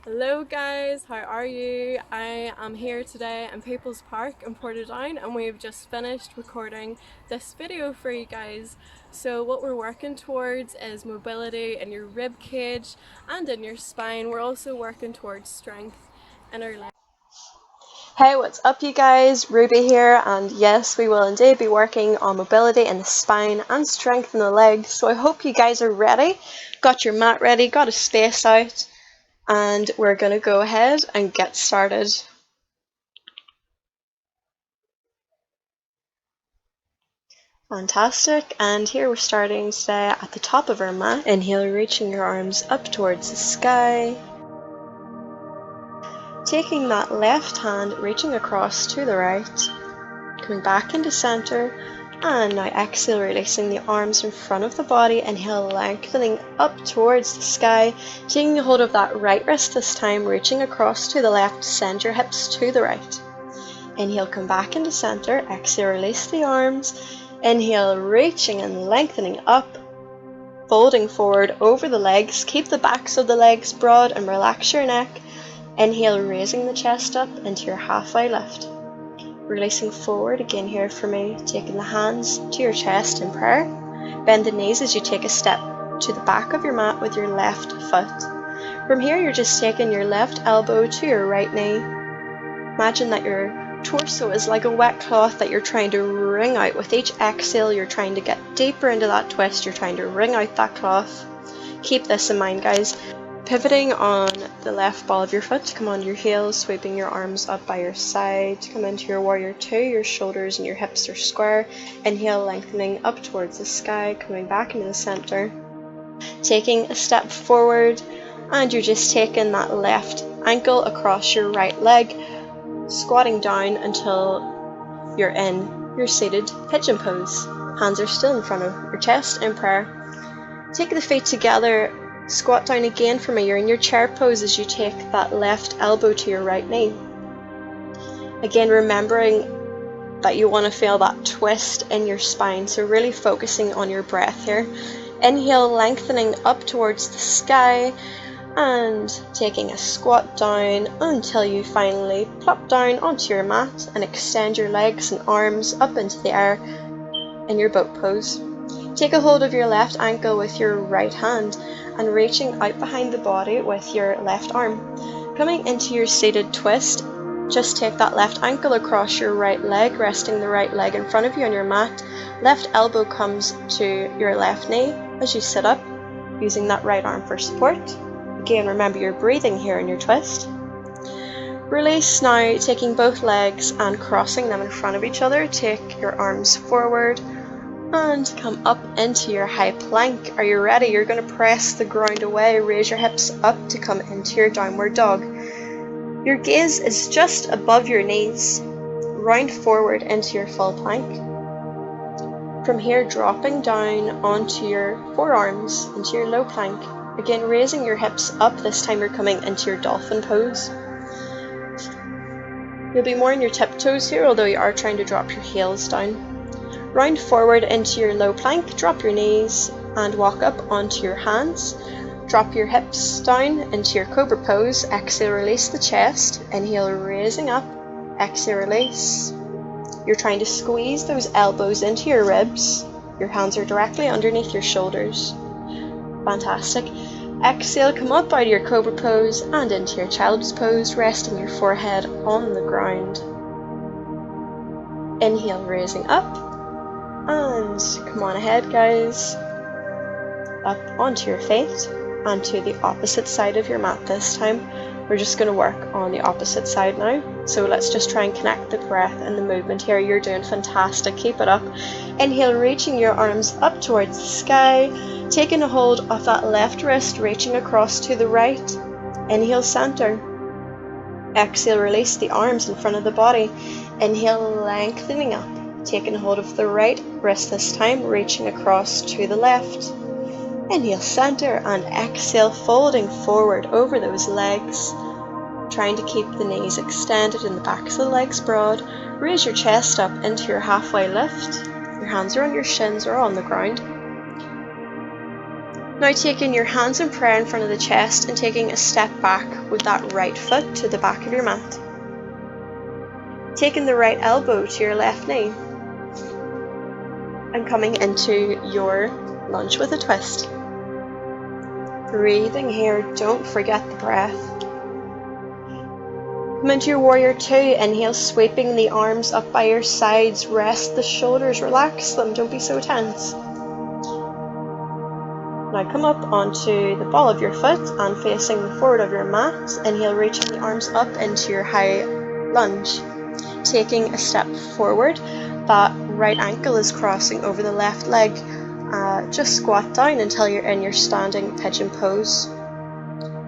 Hello guys, how are you? I am here today in People's Park in Portadown and we've just finished recording this video for you guys. So what we're working towards is mobility in your rib cage and in your spine. We're also working towards strength in our legs. Hey, what's up you guys? Ruby here, and yes, we will indeed be working on mobility in the spine and strength in the legs. So I hope you guys are ready, got your mat ready, got a space out, and we're going to go ahead and get started. Fantastic, and here we're starting today at the top of our mat. Inhale, reaching your arms up towards the sky. Taking that left hand, reaching across to the right, coming back into center, and now exhale, releasing the arms in front of the body. Inhale, lengthening up towards the sky, taking a hold of that right wrist this time, reaching across to the left, send your hips to the right. Inhale, come back into center, exhale, release the arms. Inhale, reaching and lengthening up, folding forward over the legs, keep the backs of the legs broad and relax your neck. Inhale, raising the chest up into your halfway lift. Releasing forward again here for me, taking the hands to your chest in prayer. Bend the knees as you take a step to the back of your mat with your left foot. From here, you're just taking your left elbow to your right knee. Imagine that your torso is like a wet cloth that you're trying to wring out. With each exhale, you're trying to get deeper into that twist. You're trying to wring out that cloth. Keep this in mind, guys. Pivoting on the left ball of your foot, come onto your heels, sweeping your arms up by your side, come into your warrior two, your shoulders and your hips are square. Inhale, lengthening up towards the sky, coming back into the center. Taking a step forward, and you're just taking that left ankle across your right leg, squatting down until you're in your seated pigeon pose. Hands are still in front of your chest in prayer. Take the feet together. Squat down again for me. You're in your chair pose as you take that left elbow to your right knee. Again, remembering that you want to feel that twist in your spine, so really focusing on your breath here. Inhale, lengthening up towards the sky and taking a squat down until you finally plop down onto your mat and extend your legs and arms up into the air in your boat pose. Take a hold of your left ankle with your right hand and reaching out behind the body with your left arm. Coming into your seated twist, just take that left ankle across your right leg, resting the right leg in front of you on your mat. Left elbow comes to your left knee as you sit up, using that right arm for support. Again, remember you're breathing here in your twist. Release now, taking both legs and crossing them in front of each other. Take your arms forward and come up into your high plank. Are you ready? You're going to press the ground away, raise your hips up to come into your downward dog. Your gaze is just above your knees. Round forward into your full plank. From here, dropping down onto your forearms, into your low plank. Again, raising your hips up. This time you're coming into your dolphin pose. You'll be more in your tiptoes here, although you are trying to drop your heels down. Round forward into your low plank, drop your knees and walk up onto your hands. Drop your hips down into your cobra pose. Exhale, release the chest. Inhale, raising up. Exhale, release. You're trying to squeeze those elbows into your ribs. Your hands are directly underneath your shoulders. Fantastic. Exhale, come up out of your cobra pose and into your child's pose, resting your forehead on the ground. Inhale, raising up. And come on ahead, guys, up onto your feet and to the opposite side of your mat this time. We're just going to work on the opposite side now. So let's just try and connect the breath and the movement here. You're doing fantastic. Keep it up. Inhale, reaching your arms up towards the sky, taking a hold of that left wrist, reaching across to the right. Inhale, center. Exhale, release the arms in front of the body. Inhale, lengthening up. Taking hold of the right wrist this time, reaching across to the left. Inhale, center, and exhale, folding forward over those legs. Trying to keep the knees extended and the backs of the legs broad. Raise your chest up into your halfway lift. Your hands are on your shins or on the ground. Now taking your hands in prayer in front of the chest and taking a step back with that right foot to the back of your mat. Taking the right elbow to your left knee. And coming into your lunge with a twist. Breathing here, don't forget the breath. Come into your warrior two, inhale, sweeping the arms up by your sides, rest the shoulders, relax them, don't be so tense. Now come up onto the ball of your foot and facing the forward of your mat, inhale, reaching the arms up into your high lunge. Taking a step forward, that right ankle is crossing over the left leg. Just squat down until you're in your standing pigeon pose.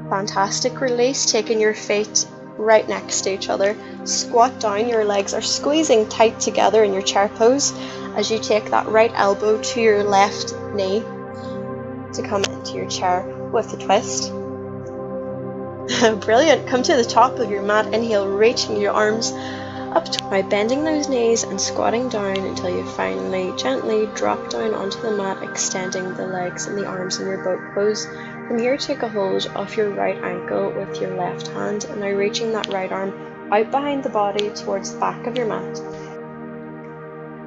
Fantastic. Release, taking your feet right next to each other. Squat down, your legs are squeezing tight together in your chair pose as you take that right elbow to your left knee to come into your chair with a twist. Brilliant. Come to the top of your mat, inhale, reaching your arms up by bending those knees and squatting down until you finally gently drop down onto the mat, extending the legs and the arms in your boat pose. From here, take a hold of your right ankle with your left hand, and now reaching that right arm out behind the body towards the back of your mat.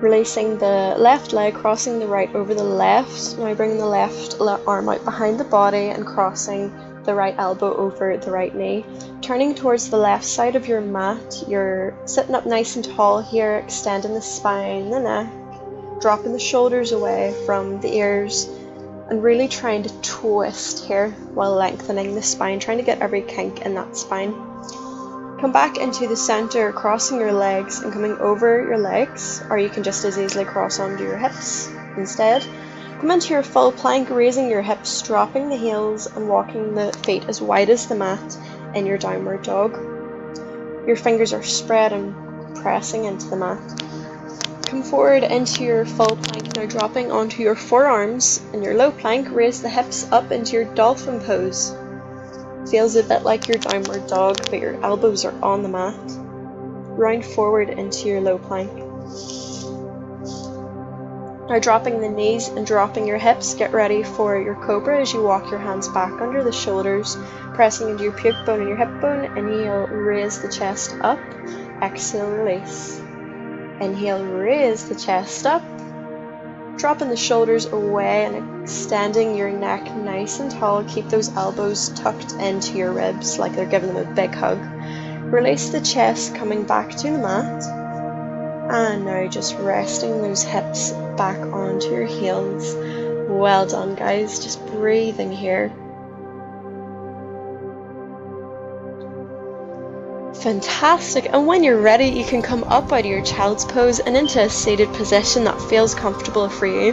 Releasing the left leg, crossing the right over the left. Now bring the left arm out behind the body and crossing the right elbow over the right knee. Turning towards the left side of your mat, you're sitting up nice and tall here, extending the spine, the neck, dropping the shoulders away from the ears, and really trying to twist here while lengthening the spine, trying to get every kink in that spine. Come back into the center, crossing your legs and coming over your legs, or you can just as easily cross onto your hips instead. Come into your full plank, raising your hips, dropping the heels and walking the feet as wide as the mat in your downward dog. Your fingers are spread and pressing into the mat. Come forward into your full plank, now dropping onto your forearms. In your low plank, raise the hips up into your dolphin pose. Feels a bit like your downward dog, but your elbows are on the mat. Round forward into your low plank. Now dropping the knees and dropping your hips, get ready for your cobra as you walk your hands back under the shoulders, pressing into your puke bone and your hip bone. Inhale, raise the chest up. Exhale, release. Inhale, raise the chest up. Dropping the shoulders away and extending your neck nice and tall. Keep those elbows tucked into your ribs like they're giving them a big hug. Release the chest, coming back to the mat. And now just resting those hips back onto your heels. Well done, guys. Just breathing here. Fantastic. And when you're ready, you can come up out of your child's pose and into a seated position that feels comfortable for you.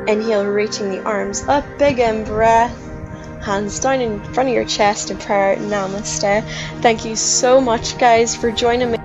Inhale, reaching the arms up. Big in breath. Hands down in front of your chest in prayer. Namaste. Thank you so much, guys, for joining me.